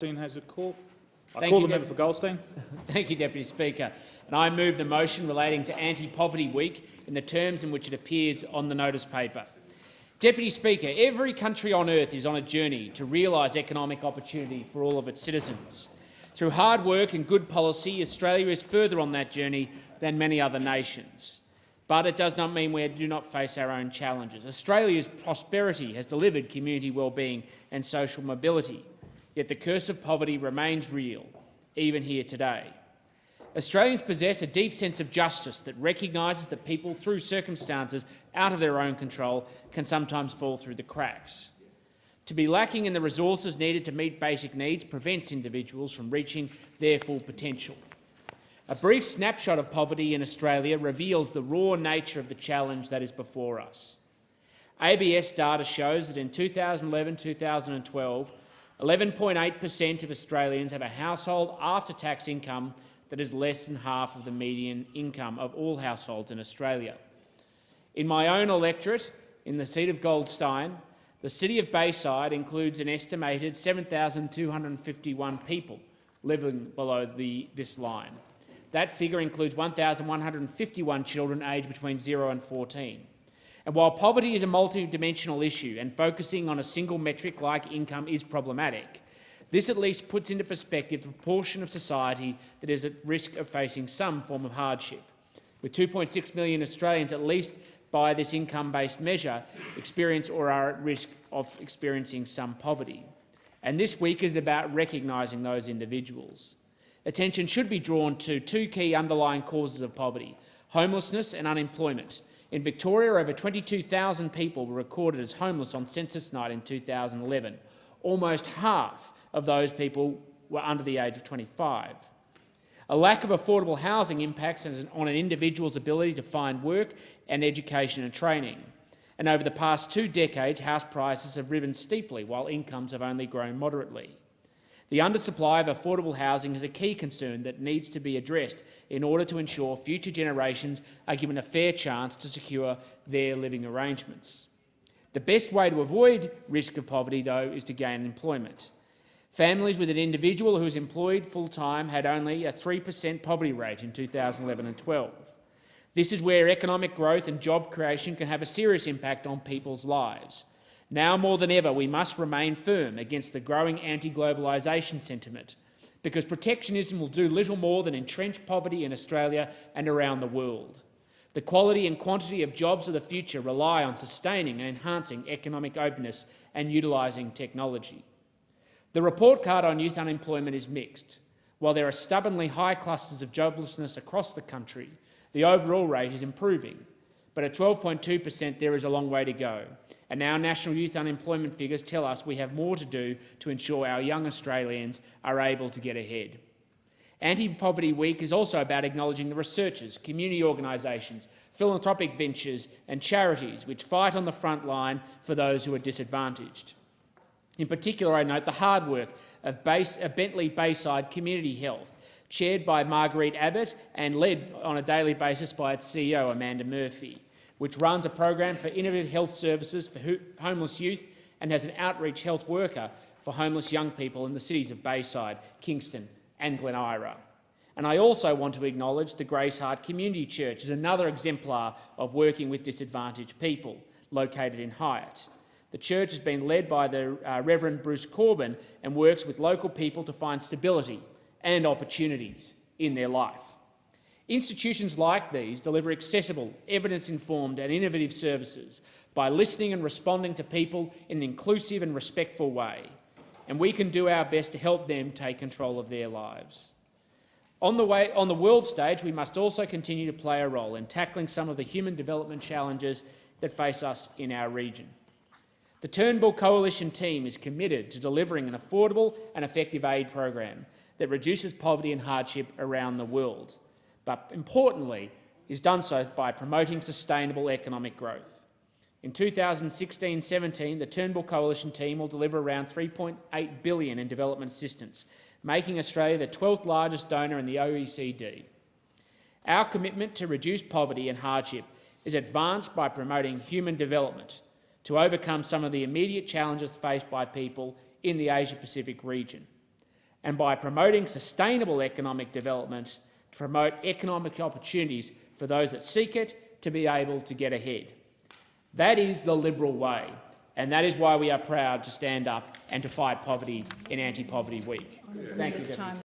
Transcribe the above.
Goldstein has it called. I call the member for Goldstein. Thank you, Deputy Speaker. And I move the motion relating to Anti-Poverty Week in the terms in which it appears on the notice paper. Deputy Speaker, every country on earth is on a journey to realise economic opportunity for all of its citizens. Through hard work and good policy, Australia is further on that journey than many other nations. But it does not mean we do not face our own challenges. Australia's prosperity has delivered community wellbeing and social mobility. Yet the curse of poverty remains real, even here today. Australians possess a deep sense of justice that recognises that people, through circumstances out of their own control, can sometimes fall through the cracks. To be lacking in the resources needed to meet basic needs prevents individuals from reaching their full potential. A brief snapshot of poverty in Australia reveals the raw nature of the challenge that is before us. ABS data shows that in 2011-2012, 11.8% of Australians have a household after-tax income that is less than half of the median income of all households in Australia. In my own electorate, in the seat of Goldstein, the city of Bayside includes an estimated 7,251 people living below this line. That figure includes 1,151 children aged between 0 and 14. And while poverty is a multi-dimensional issue and focusing on a single metric like income is problematic, this at least puts into perspective the proportion of society that is at risk of facing some form of hardship. With 2.6 million Australians, at least by this income-based measure, experience or are at risk of experiencing some poverty. And this week is about recognising those individuals. Attention should be drawn to two key underlying causes of poverty: homelessness and unemployment. In Victoria, over 22,000 people were recorded as homeless on census night in 2011. Almost half of those people were under the age of 25. A lack of affordable housing impacts on an individual's ability to find work and education and training. And over the past 2 decades, house prices have risen steeply while incomes have only grown moderately. The undersupply of affordable housing is a key concern that needs to be addressed in order to ensure future generations are given a fair chance to secure their living arrangements. The best way to avoid risk of poverty, though, is to gain employment. Families with an individual who is employed full-time had only a 3% poverty rate in 2011 and 12. This is where economic growth and job creation can have a serious impact on people's lives. Now more than ever, we must remain firm against the growing anti-globalisation sentiment, because protectionism will do little more than entrench poverty in Australia and around the world. The quality and quantity of jobs of the future rely on sustaining and enhancing economic openness and utilising technology. The report card on youth unemployment is mixed. While there are stubbornly high clusters of joblessness across the country, the overall rate is improving. But at 12.2%, there is a long way to go. And our national youth unemployment figures tell us we have more to do to ensure our young Australians are able to get ahead. Anti-Poverty Week is also about acknowledging the researchers, community organisations, philanthropic ventures and charities which fight on the front line for those who are disadvantaged. In particular, I note the hard work of Bentley Bayside Community Health, chaired by Marguerite Abbott and led on a daily basis by its CEO, Amanda Murphy, which runs a program for innovative health services for homeless youth and has an outreach health worker for homeless young people in the cities of Bayside, Kingston and Glen Eira. And I also want to acknowledge the Grace Heart Community Church as another exemplar of working with disadvantaged people, located in Hyatt. The church has been led by the Reverend Bruce Corbin and works with local people to find stability and opportunities in their life. Institutions like these deliver accessible, evidence-informed and innovative services by listening and responding to people in an inclusive and respectful way, and we can do our best to help them take control of their lives. On the world stage, we must also continue to play a role in tackling some of the human development challenges that face us in our region. The Turnbull Coalition team is committed to delivering an affordable and effective aid program that reduces poverty and hardship around the world, but importantly is done so by promoting sustainable economic growth. In 2016-17, the Turnbull Coalition team will deliver around $3.8 billion in development assistance, making Australia the 12th largest donor in the OECD. Our commitment to reduce poverty and hardship is advanced by promoting human development to overcome some of the immediate challenges faced by people in the Asia-Pacific region. and by promoting sustainable economic development to promote economic opportunities for those that seek it to be able to get ahead. That is the Liberal way, and that is why we are proud to stand up and to fight poverty in Anti-Poverty Week. Thank you, Deputy.